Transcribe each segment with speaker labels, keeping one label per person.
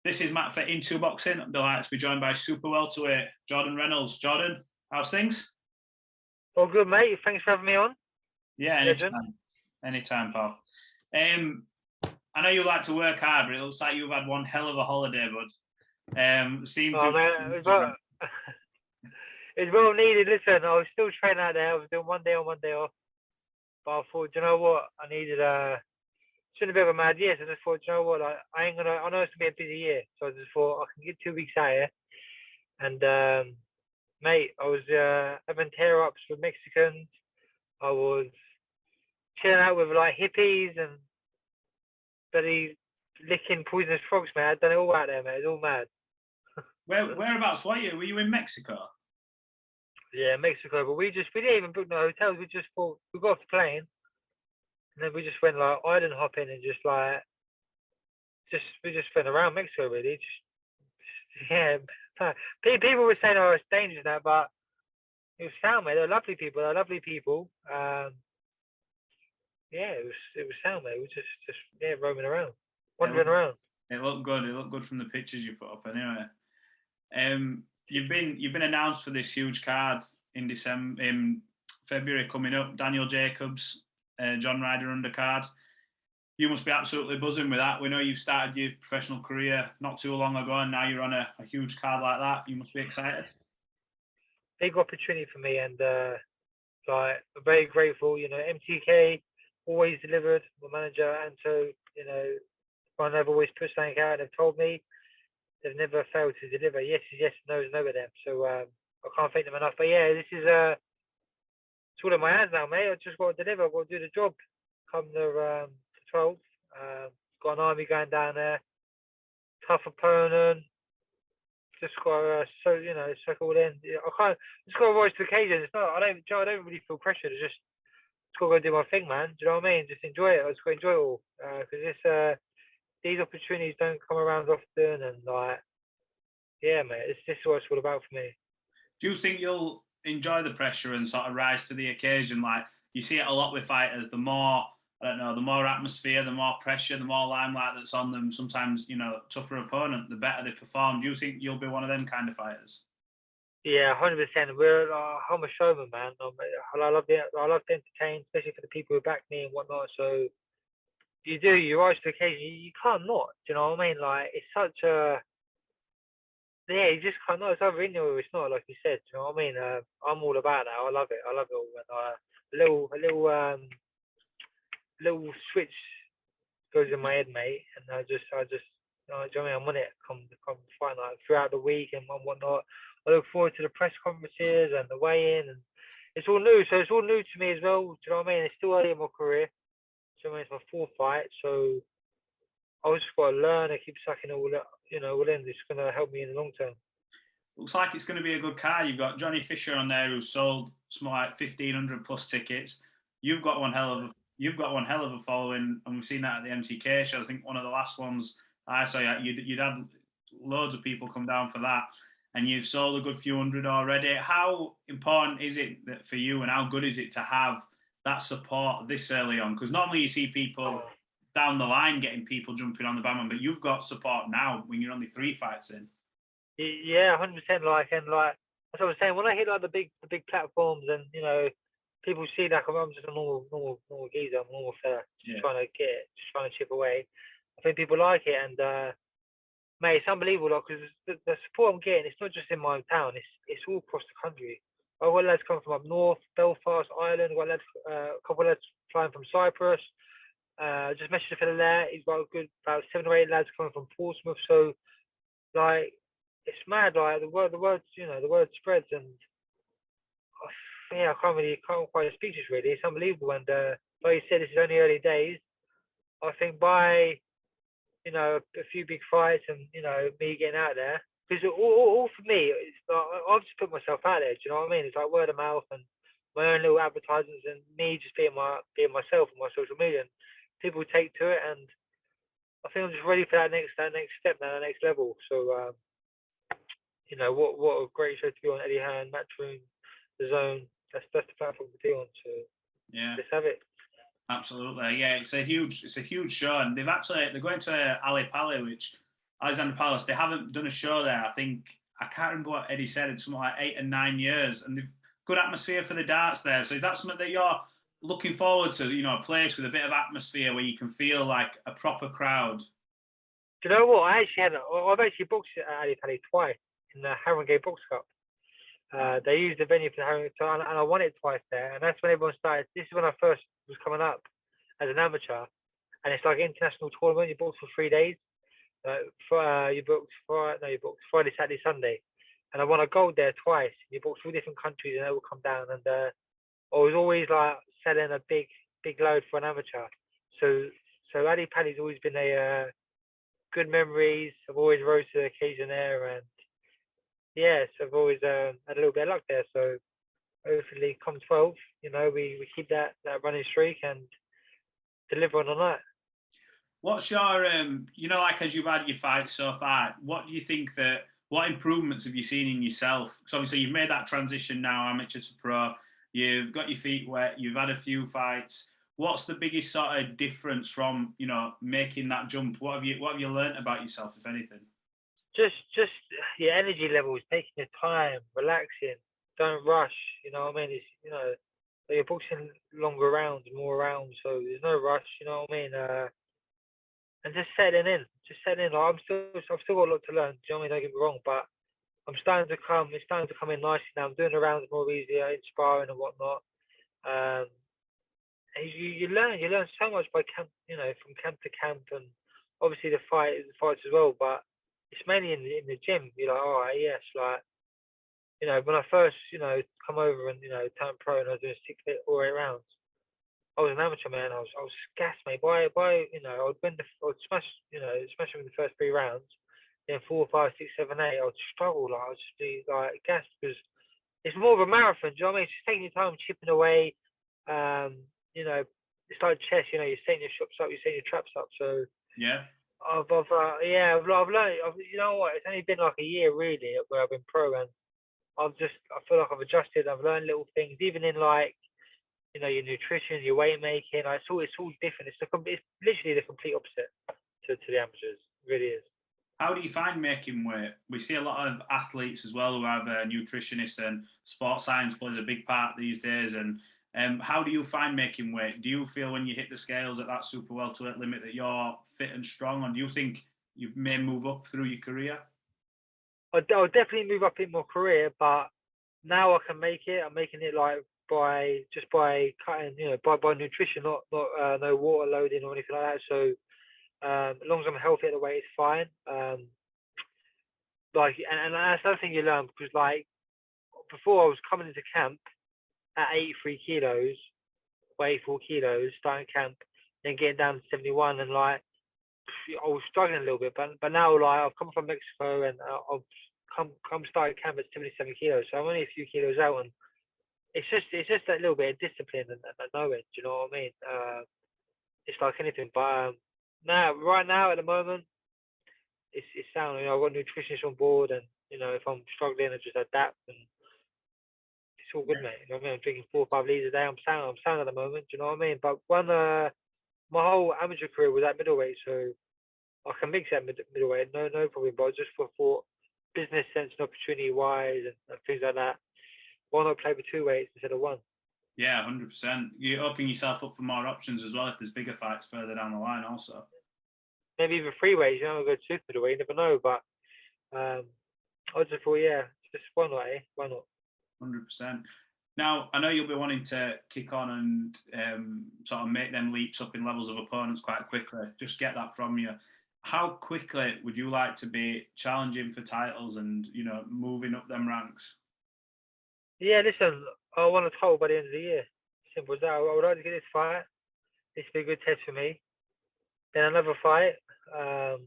Speaker 1: This is Matt for Into Boxing. I'm delighted to be joined by super welterweight Jordan Reynolds. Jordan, how's things?
Speaker 2: All good, mate. Thanks for having me on.
Speaker 1: Yeah,
Speaker 2: Legend.
Speaker 1: anytime, pal. I know you like to work hard, but it looks like you've had one hell of a holiday, bud.
Speaker 2: Oh, man, it's well needed. Listen, I was still training out there. I was doing one day on, one day off. But I thought, you know what? I needed it's been a bit of a mad year. So I just thought, you know what? I ain't gonna. I know it's gonna be a busy year, so I just thought I can get 2 weeks out here. And mate, I was having tear ups with Mexicans. I was chilling out with like hippies and bloody licking poisonous frogs, man. I'd done it all out there, mate. It's all mad.
Speaker 1: Whereabouts were you? Were you in Mexico?
Speaker 2: Yeah, Mexico. But we didn't even book no hotels. We just thought we got off the plane and then we just went like island hopping and we just went around Mexico really. Yeah. People were saying, "Oh, it's dangerous now," but it was sound, mate. They're lovely people. Yeah, it was sound, mate. We were just roaming around, wandering around.
Speaker 1: It looked good. It looked good from the pictures you put up, anyway. You've been announced for this huge card in February coming up. Daniel Jacobs, John Ryder undercard. You must be absolutely buzzing with that. We know you've started your professional career not too long ago, and now you're on a huge card like that. You must be excited.
Speaker 2: Big opportunity for me, and like very grateful. You know, MTK always delivered. My manager, and so you know, I've always put something out. They've told me they've never failed to deliver. Yes is yes, no is no with them. So I can't thank them enough. But yeah, this is it's all in my hands now, mate. I just got to deliver. I've got to do the job. Come the 12th. Got an army going down there. Tough opponent. Just got suck all in. I can't. Just got to rise to the occasion. It's not. I don't really feel pressure. It's just got to go do my thing, man. Do you know what I mean? Just enjoy it. I just got to enjoy it all because these opportunities don't come around often, and like, yeah, mate, this is what it's all about for me.
Speaker 1: Do you think you'll enjoy the pressure and sort of rise to the occasion? Like you see it a lot with fighters. The more the more atmosphere, the more pressure, the more limelight that's on them. Sometimes, tougher opponent, the better they perform. Do you think you'll be one of them kind of fighters?
Speaker 2: Yeah, 100%. I'm a showman, man. I love to entertain, especially for the people who back me and whatnot. So you rise to the occasion. You can't not. Do you know what I mean? Like it's such a you just can't not. It's either in you or it's not. Like you said, do you know what I mean? I'm all about that. I love it. I love it all. And little switch goes in my head, mate, and I just do you know what I mean? I'm on it come fight night throughout the week and whatnot. I look forward to the press conferences and the weigh-in, and it's all new, so it's all new to me as well. Do you know what I mean? It's still early in my career, so I mean, it's my fourth fight, so I just got to learn and keep sucking all in. It's going to help me in the long term.
Speaker 1: Looks like it's going to be a good card. You've got Johnny Fisher on there who's sold something like 1,500 plus tickets. You've got one hell of a following, and we've seen that at the MTK show. I think one of the last ones I saw, you'd had loads of people come down for that, and you've sold a good few hundred already. How important is it for you, and how good is it to have that support this early on? Because normally you see people down the line getting people jumping on the bandwagon, but you've got support now when you're only 3 fights in.
Speaker 2: Yeah, 100%. As I was saying, when I hit like the big platforms, and people see that I'm just a normal geezer, I'm a normal fella, just trying to chip away. I think people like it, and mate, it's unbelievable because the support I'm getting. It's not just in my town; it's all across the country. I've got lads coming from up north, Belfast, Ireland. I've got a couple of lads flying from Cyprus. Just messaged a fella there. He's got about 7 or 8 lads coming from Portsmouth. So, like, it's mad. Like the word spreads, and I can't quite speak to this really. It's unbelievable. And like you said, this is only early days. I think by a few big fights and me getting out there, because all for me, it's like, I've just put myself out there. Do you know what I mean? It's like word of mouth and my own little advertisements, and me just being myself on my social media. And people take to it, and I think I'm just ready for that next step now, the next level. So what a great show to be on. Eddie Hearn, Matchroom, The Zone. That's the platform to be on. So
Speaker 1: yeah,
Speaker 2: let's have it.
Speaker 1: Absolutely, yeah. It's a huge show, and they're going to Ali Pali, which Alexander Palace, they haven't done a show there. I think, I can't remember what Eddie said, it's something like 8 and 9 years, and they've good atmosphere for the darts there. So is that something that you're looking forward to, a place with a bit of atmosphere where you can feel like a proper crowd?
Speaker 2: Do you know what? I've actually boxed at Ali Pali twice in the Harringay Box Cup. They used the venue for the Harringay, and I won it twice there. And that's when everyone started. This is when I first was coming up as an amateur, and it's like an international tournament. You box for 3 days. You booked Friday, Saturday, Sunday, and I won a gold there twice. You booked 2 different countries, and they will come down. And I was always like selling a big load for an amateur. So Ali Pali's always been a good memories. I've always rose to the occasion there, and yes, I've always had a little bit of luck there. So hopefully, come 12, we keep that running streak and deliver on that.
Speaker 1: What's your, like as you've had your fights so far, what improvements have you seen in yourself? Because obviously you've made that transition now, amateur to pro, you've got your feet wet, you've had a few fights. What's the biggest sort of difference from, making that jump? What have you learned about yourself, if anything?
Speaker 2: Just your energy levels, taking your time, relaxing, don't rush. You know what I mean? It's you're boxing longer rounds, more rounds, so there's no rush. You know what I mean? And just settling in. Like I've still got a lot to learn. Do you know what I mean? Don't get me wrong, but it's starting to come in nicely now. I'm doing the rounds more easier, in sparring and whatnot. You learn so much by camp, from camp to camp, and obviously the fights as well. But it's mainly in the gym. You're like, all right, yes, like when I first come over and turned pro and I was doing 6, 8, or 8 rounds. I was an amateur, man. I was gassed, mate. By I would smash them in the first 3 rounds. Then 4, 5, 6, 7, 8, I would struggle. Like I would just be like gassed because it's more of a marathon. Do you know what I mean? It's just taking your time, chipping away. It's like chess. You're setting your shots up, you're setting your traps up. So
Speaker 1: yeah,
Speaker 2: I've learned. You know what? It's only been like a year really where I've been pro, and I feel like I've adjusted. I've learned little things, even in like your nutrition, your weight making. It's all different. It's literally the complete opposite to the amateurs. It really is.
Speaker 1: How do you find making weight? We see a lot of athletes as well who have nutritionists, and sports science plays a big part these days. And how do you find making weight? Do you feel when you hit the scales at that super welterweight limit that you're fit and strong, or do you think you may move up through your career?
Speaker 2: I'll definitely move up in my career, but now I can make it. I'm making it like by cutting, by nutrition, not no water loading or anything like that. So as long as I'm healthy at the weight, it's fine. And that's another thing you learn, because like before I was coming into camp at 83 kilos, or 84 kilos, starting camp, then getting down to 71, and like I was struggling a little bit, but now like I've come from Mexico and I've come started camp at 77 kilos, so I'm only a few kilos out, and it's just that little bit of discipline and knowing. Do you know what I mean? It's like anything, but right now at the moment, it's sound. I've got a nutritionist on board, and if I'm struggling, I just adapt, and it's all good, mate. You know what I mean? I'm drinking 4 or 5 liters a day. I'm sound at the moment. Do you know what I mean? But when my whole amateur career was at middleweight, so I can mix at middleweight, no problem. But just for business sense and opportunity wise and things like that, why not play with 2 weights instead of 1?
Speaker 1: Yeah, 100%. You're opening yourself up for more options as well if there's bigger fights further down the line also.
Speaker 2: Maybe even 3 weights, go to super middleweight, you never know. But I just thought, just why not, eh? Why not?
Speaker 1: 100%. Now, I know you'll be wanting to kick on and sort of make them leaps up in levels of opponents quite quickly. Just get that from you. How quickly would you like to be challenging for titles and, moving up them ranks?
Speaker 2: Yeah, listen, I want a title by the end of the year. Simple as that. I would like to get this fight. This would be a good test for me. Then another fight, 8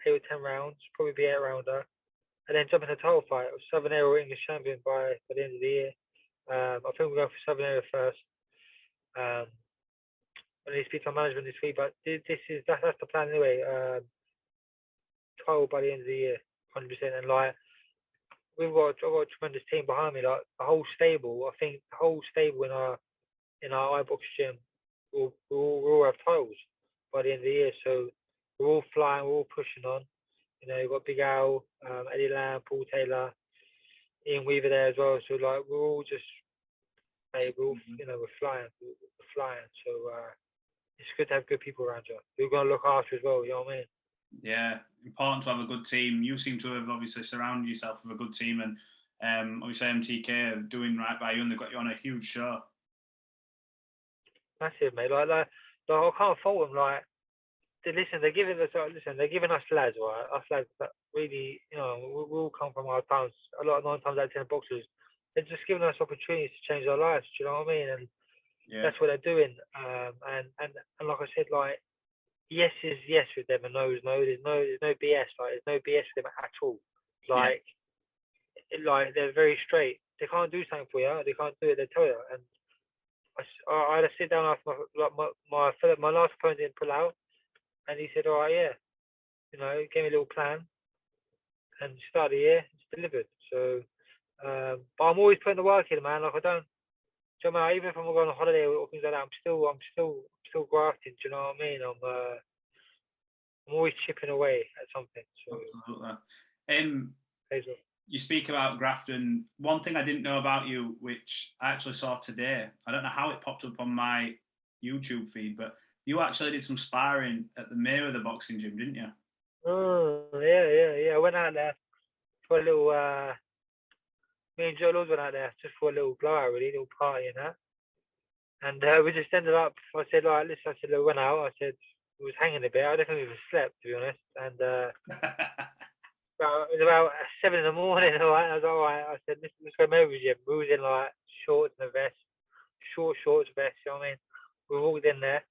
Speaker 2: or 10 rounds, probably be 8-rounder. And then jump in a title fight. Southern Area or English champion by the end of the year. I think we're going for Southern Area first. I need to speak to my management this week, but that's the plan anyway. Title by the end of the year, 100%. And like, I've got a tremendous team behind me. Like the whole stable, I think the whole stable in our iBox gym, we'll all have titles by the end of the year. So we're all flying, we're all pushing on. You know, you've got Big Al, Eddie Lamb, Paul Taylor, Ian Weaver there as well. So like we're all just, hey, we're all, you know, we're flying, we're flying. So it's good to have good people around you. You're gonna look after as well. You know what I mean?
Speaker 1: Yeah, important to have a good team. You seem to have obviously surrounded yourself with a good team, and obviously MTK are doing right by you, and they've got you on a huge show.
Speaker 2: That's it, mate. Like I can't fault them. Like, they're giving us, they're giving us lads, right? Us lads that really, you know, we all come from our towns. A lot of 9 times out of 10 boxers, they're just giving us opportunities to change our lives. Do you know what I mean? And that's what they're doing. And like I said, like, yes is yes with them, and no is no. There's no BS. Like, there's no BS with them at all. Like, like they're very straight. They can't do something for you. They can't do it. They tell you. And I had to sit down after my last opponent didn't pull out, and he said, "All right, yeah, you know, gave me a little plan, and start the year, it's delivered." So, but I'm always putting the work in, man. Like, I don't. Do you know, even if I'm going on holiday or things like that, I'm still grafting. Do you know what I mean? I'm always chipping away at something. So,
Speaker 1: absolutely. You speak about Grafton. One thing I didn't know about you, which I actually saw today, I don't know how it popped up on my YouTube feed, but you actually did some sparring at the Mayweather Boxing Gym, didn't you?
Speaker 2: Oh, yeah. I went out there for a little, me and Joe Laws went out there just for a little blowout, really, a little party and that. And we just ended up, I said, like, listen, I said, we went out, I said, we was hanging a bit. I don't think we even slept, to be honest. And it was about 7 in the morning, all right. I was all right. I said, let's go over the gym. We was in like shorts and a vest, short shorts, vest. You know what I mean? We walked in there,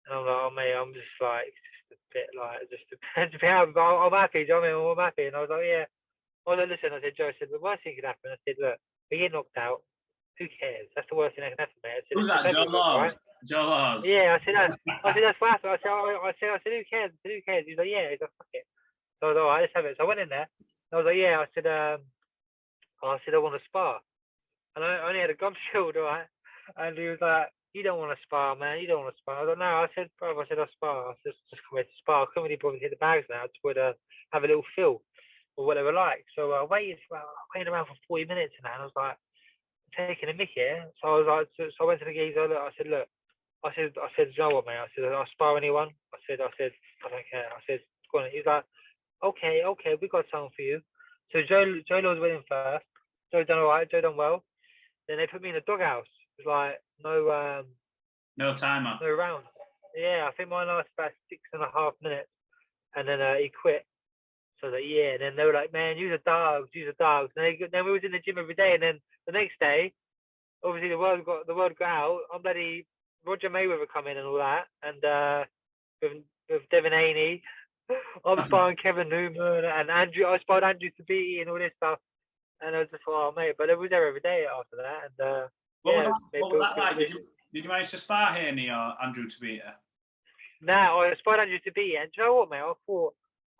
Speaker 2: and I'm like, oh mate, I'm just like, just a bit like, just a bit. I'm happy. Do you know what I mean? I'm happy. And I was like, yeah. I was like, listen. I said, Joe. I said, the worst thing could happen. I said, look, we get knocked out. Who cares? That's the worst thing that can happen, mate. I said,
Speaker 1: who's that? Joe Laws. Right? Joe Laws.
Speaker 2: Yeah, I said that's what happened. I said, who cares? I said, who cares? He's like, yeah. He's like, fuck it. So I was like, all right, let's have it. So I went in there. I was like, yeah. I said, I want to spar. And I only had a gum shield, all right. And he was like, you don't want to spar, man. You don't want to spar. I was like, no. I said, bro, I'll spar. I just come here to spar. I couldn't really bother to hit the bags now. I just would have a little feel or whatever like. So I waited around for 40 minutes and that. And I was like, taking a mick here. So I was like, so I went to the geezer. I said, look. I said, you know what, mate? I said, I'll spar anyone. I said, I don't care. I said, go on. He's like, okay, we got something for you. So Joe Law's winning first. Joe done all right. Joe done well. Then they put me in the doghouse. It was like
Speaker 1: no timer,
Speaker 2: no round. Yeah, I think mine lasted about 6.5 minutes, and then he quit. So that yeah, and then they were like, man, use the dogs. And then we was in the gym every day, and then the next day, obviously the word got out. I'm bloody Roger Mayweather come in and all that, and with Devin Haney. I'm sparring Kevin Newman and Andrew. I sparred Andrew Tabiti and all this stuff, and I was just like, oh mate, but I was there every day after that. And
Speaker 1: what was that like? Did you manage to spar Haney or Andrew Tabiti?
Speaker 2: No, I sparred Andrew Tabiti, and do you know what, mate?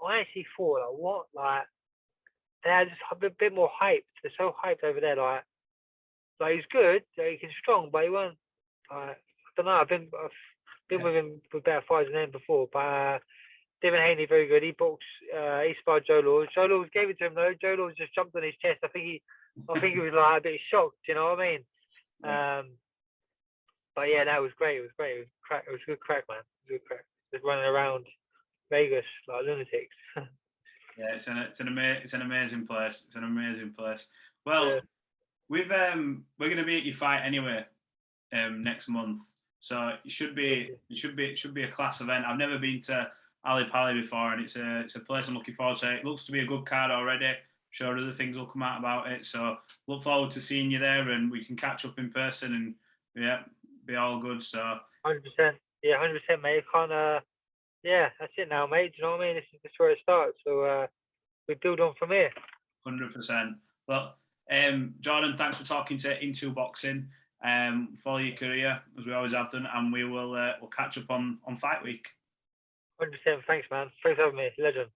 Speaker 2: I actually thought, like, what, like, they're just a bit more hyped. They're so hyped over there, like he's good, he's strong, but he weren't. I don't know. I've been with him for better fights than him before, but. Devin Haney, very good. He sparred Joe Laws. Joe Laws gave it to him though. Joe Laws just jumped on his chest. I think he was like a bit shocked. You know what I mean? Yeah. But yeah, that was great. It was great. It was a good crack, man. It was a good crack. Just running around Vegas like lunatics.
Speaker 1: Yeah, it's an amazing place. It's an amazing place. Well, we're going to be at your fight anyway next month, so it should be a class event. I've never been to Ali Pali before, and it's a place I'm looking forward to. It looks to be a good card already. I'm sure other things will come out about it. So look forward to seeing you there, and we can catch up in person and be all good. So
Speaker 2: 100%, yeah, 100%, mate. That's it now, mate. Do you know what I mean? This is where it starts. So we build on from here.
Speaker 1: 100%. Well, Jordan, thanks for talking to Into Boxing. Follow your career as we always have done, and we'll catch up on fight week.
Speaker 2: 100%. Thanks, man. Thanks for having me. Legend.